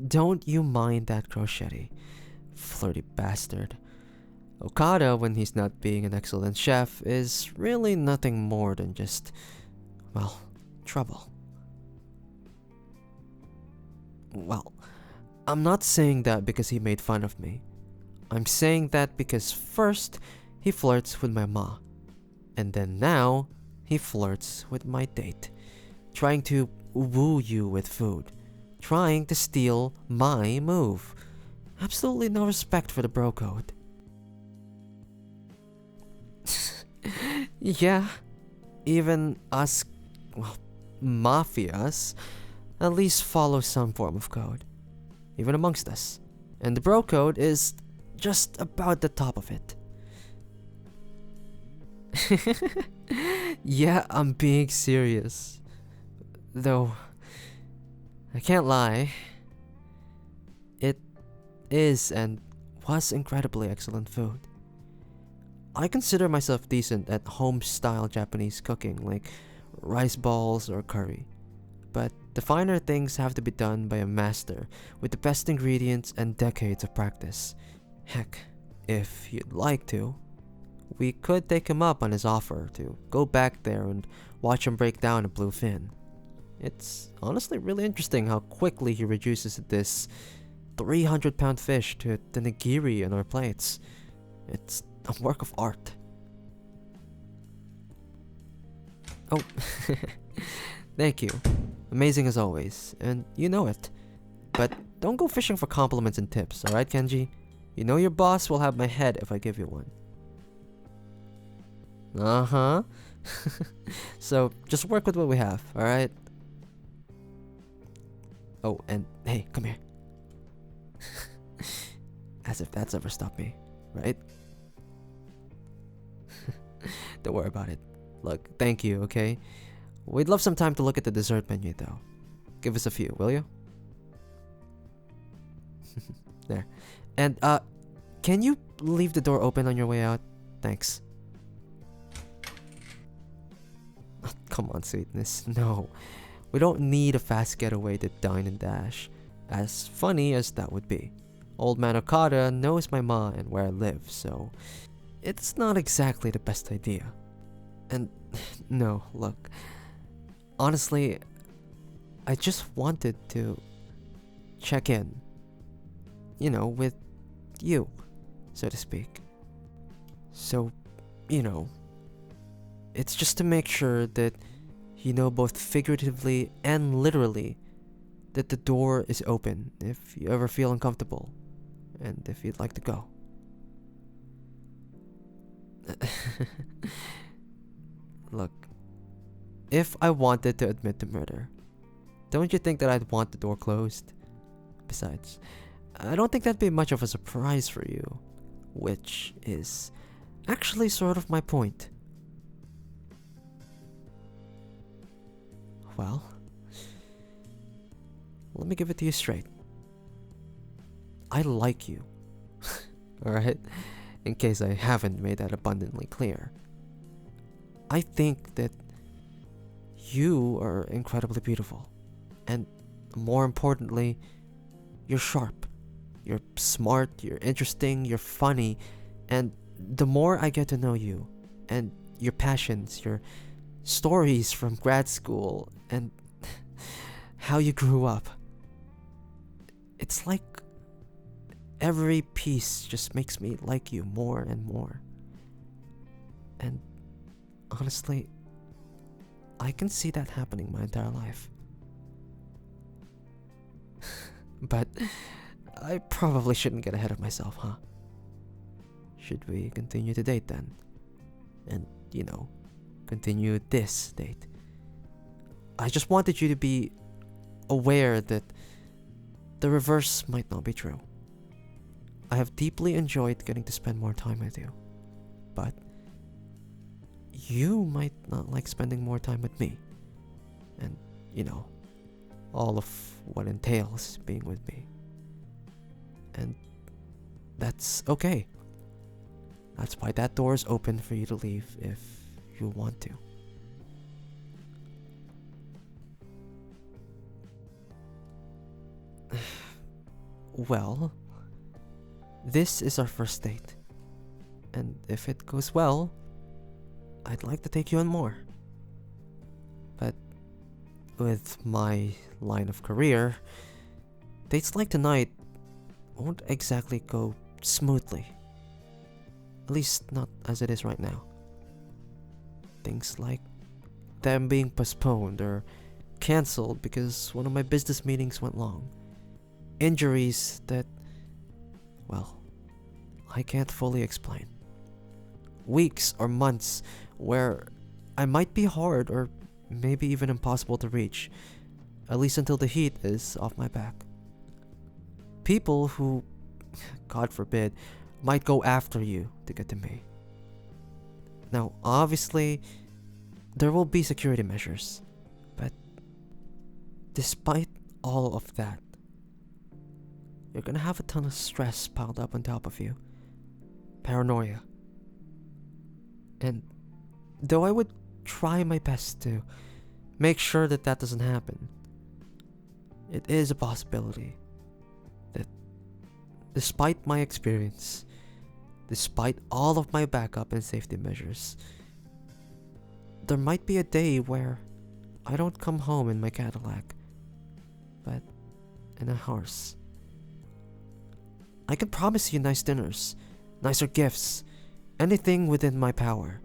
don't you mind that crochet, flirty bastard. Okada, when he's not being an excellent chef, is really nothing more than just, well, trouble. Well, I'm not saying that because he made fun of me. I'm saying that because first, he flirts with my ma, and then now, he flirts with my date, trying to woo you with food, trying to steal my move. Absolutely no respect for the bro code. Yeah, even us, well, mafias, at least follow some form of code, even amongst us. And the bro code is just about the top of it. Yeah, I'm being serious. Though, I can't lie, it is and was incredibly excellent food. I consider myself decent at home-style Japanese cooking, like rice balls or curry. But the finer things have to be done by a master with the best ingredients and decades of practice. Heck, if you'd like to, we could take him up on his offer to go back there and watch him break down a bluefin. It's honestly really interesting how quickly he reduces this 300-pound fish to the nigiri on our plates. It's a work of art. Oh, thank you. Amazing as always, and you know it. But don't go fishing for compliments and tips, alright, Kenji? You know your boss will have my head if I give you one. Uh-huh. So, just work with what we have, alright? Oh, and hey, come here. As if that's ever stopped me, right? Don't worry about it. Look, thank you, okay? We'd love some time to look at the dessert menu, though. Give us a few, will you? There. And, can you leave the door open on your way out? Thanks. Oh, come on, sweetness. No. We don't need a fast getaway to dine and dash. As funny as that would be. Old man Okada knows my ma and where I live, so it's not exactly the best idea. And no, look. Honestly, I just wanted to check in. You know, with you, so to speak. So, you know, it's just to make sure that you know both figuratively and literally that the door is open if you ever feel uncomfortable and if you'd like to go. Look, if I wanted to admit to murder, don't you think that I'd want the door closed? Besides, I don't think that'd be much of a surprise for you, which is actually sort of my point. Well, let me give it to you straight. I like you. Alright? In case I haven't made that abundantly clear. I think that you are incredibly beautiful. And more importantly, you're sharp. You're smart, you're interesting, you're funny. And the more I get to know you, and your passions, your stories from grad school, and how you grew up, it's like every piece just makes me like you more and more. And honestly, I can see that happening my entire life. But I probably shouldn't get ahead of myself, huh? Should we continue to date then? And, you know, continue this date. I just wanted you to be aware that the reverse might not be true. I have deeply enjoyed getting to spend more time with you, but you might not like spending more time with me. And, you know, all of what entails being with me. And that's okay. That's why that door is open for you to leave if you want to. Well, this is our first date. And if it goes well, I'd like to take you on more. But with my line of career, dates like tonight won't exactly go smoothly. At least not as it is right now. Things like them being postponed or cancelled because one of my business meetings went long. Injuries that, well, I can't fully explain. Weeks or months where I might be hard or maybe even impossible to reach, at least until the heat is off my back. People who, God forbid, might go after you to get to me. Now, obviously, there will be security measures, but despite all of that, you're gonna have a ton of stress piled up on top of you. Paranoia. And though I would try my best to make sure that that doesn't happen, it is a possibility that despite my experience, despite all of my backup and safety measures, there might be a day where I don't come home in my Cadillac, but in a hearse. I can promise you nice dinners, nicer gifts, anything within my power.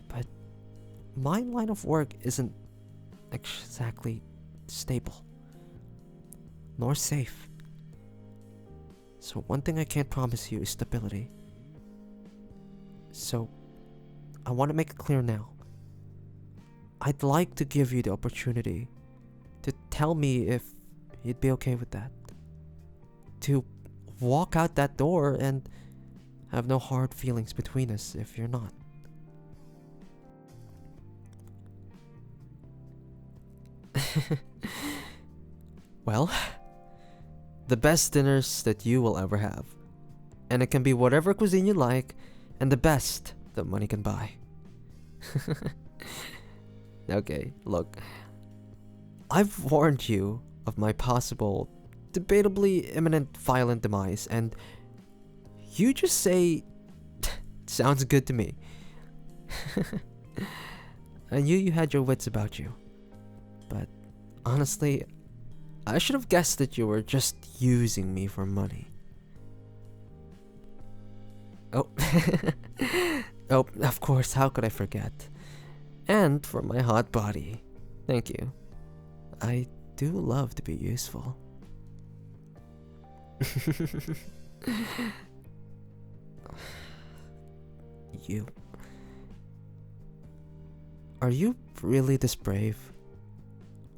But my line of work isn't exactly stable, nor safe. So one thing I can't promise you is stability. So I want to make it clear now. I'd like to give you the opportunity to tell me if you'd be okay with that. To walk out that door and have no hard feelings between us if you're not. Well, the best dinners that you will ever have. And it can be whatever cuisine you like, and the best that money can buy. Okay, look. I've warned you of my possible, debatably imminent violent demise, and you just say, sounds good to me. I knew you had your wits about you. But honestly, I should have guessed that you were just using me for money. Oh, oh, of course, how could I forget? And for my hot body. Thank you. I do love to be useful. You. Are you really this brave?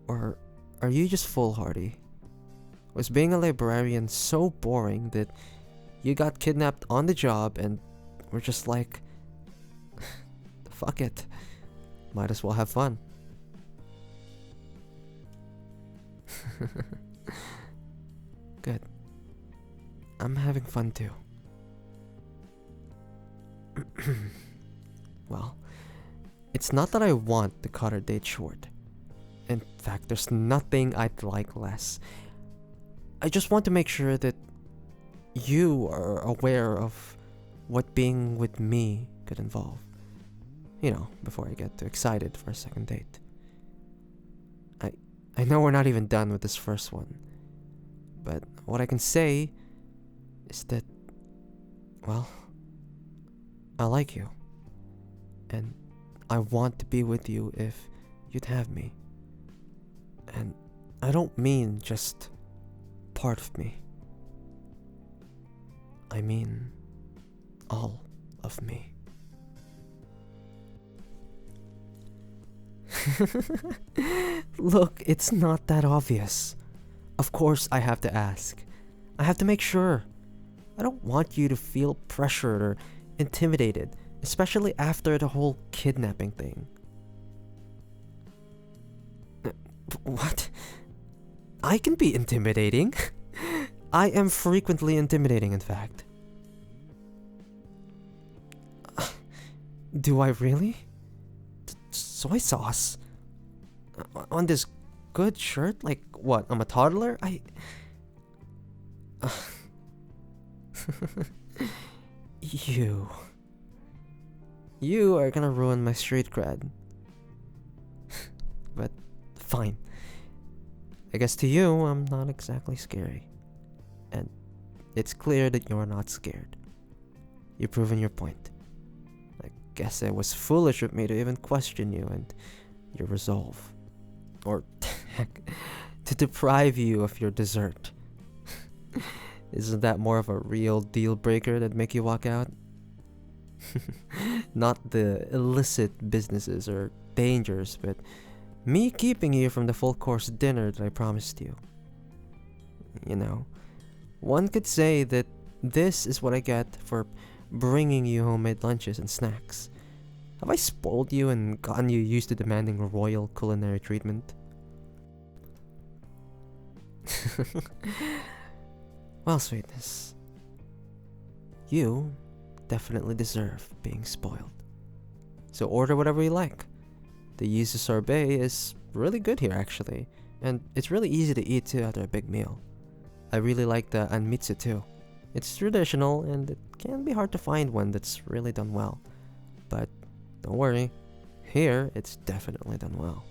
Or are you just foolhardy? Was being a librarian so boring that you got kidnapped on the job and were just like, fuck it, might as well have fun? Good. I'm having fun too. Well, it's not that I want to cut our date short. In fact, there's nothing I'd like less. I just want to make sure that you are aware of what being with me could involve. You know, before I get too excited for a second date. I know we're not even done with this first one. But what I can say is that, well, I like you. And I want to be with you if you'd have me. And I don't mean just part of me. I mean all of me. Look, it's not that obvious. Of course I have to ask. I have to make sure. I don't want you to feel pressured or intimidated, especially after the whole kidnapping thing. What? I can be intimidating. I am frequently intimidating, in fact. Do I really? Soy sauce? On this good shirt? Like, what, I'm a toddler? You. You are gonna ruin my street cred. But fine. I guess to you, I'm not exactly scary. And it's clear that you're not scared. You've proven your point. I guess it was foolish of me to even question you and your resolve. Or, heck, to deprive you of your dessert. Isn't that more of a real deal breaker that make you walk out? Not the illicit businesses or dangers, but me keeping you from the full course dinner that I promised you. You know, one could say that this is what I get for bringing you homemade lunches and snacks. Have I spoiled you and gotten you used to demanding royal culinary treatment? Well, sweetness, you definitely deserve being spoiled. So order whatever you like. The yuzu sorbet is really good here actually, and it's really easy to eat too after a big meal. I really like the anmitsu too. It's traditional and it can be hard to find one that's really done well. But don't worry, here it's definitely done well.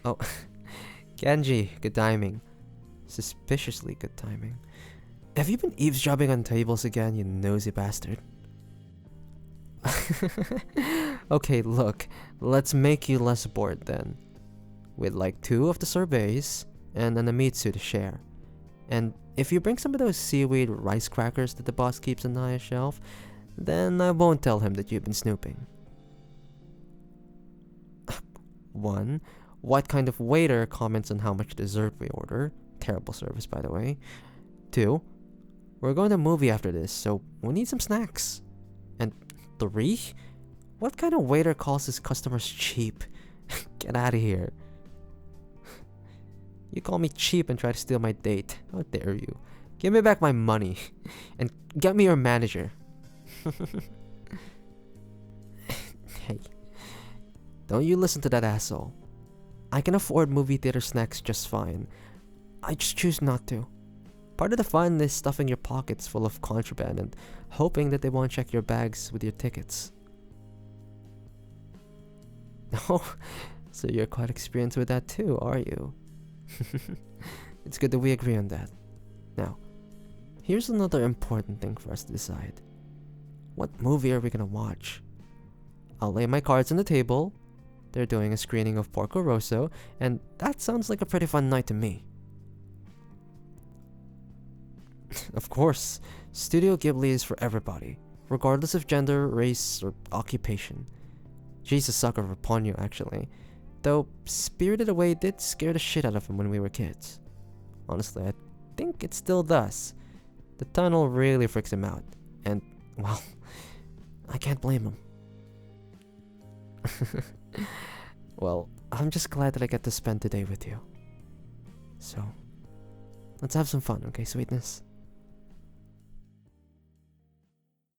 Oh, Genji, good timing. Suspiciously good timing. Have you been eavesdropping on tables again, you nosy bastard? Okay, look, let's make you less bored then. We'd like 2 of the sorbets and an amitsu to share. And if you bring some of those seaweed rice crackers that the boss keeps on the highest shelf, then I won't tell him that you've been snooping. 1. What kind of waiter comments on how much dessert we order? Terrible service, by the way. 2. We're going to a movie after this, so we need some snacks. And 3. What kind of waiter calls his customers cheap? Get out of here. You call me cheap and try to steal my date. How dare you? Give me back my money. And get me your manager. Hey. Don't you listen to that asshole. I can afford movie theater snacks just fine. I just choose not to. Part of the fun is stuffing your pockets full of contraband and hoping that they won't check your bags with your tickets. Oh, so you're quite experienced with that too, are you? It's good that we agree on that. Now, here's another important thing for us to decide. What movie are we gonna watch? I'll lay my cards on the table. They're doing a screening of Porco Rosso, and that sounds like a pretty fun night to me. Of course, Studio Ghibli is for everybody, regardless of gender, race, or occupation. She's a sucker for Ponyo, actually. Though, Spirited Away did scare the shit out of him when we were kids. Honestly, I think it still does. The tunnel really freaks him out. And, well, I can't blame him. Well, I'm just glad that I get to spend today with you. So, let's have some fun, okay, sweetness?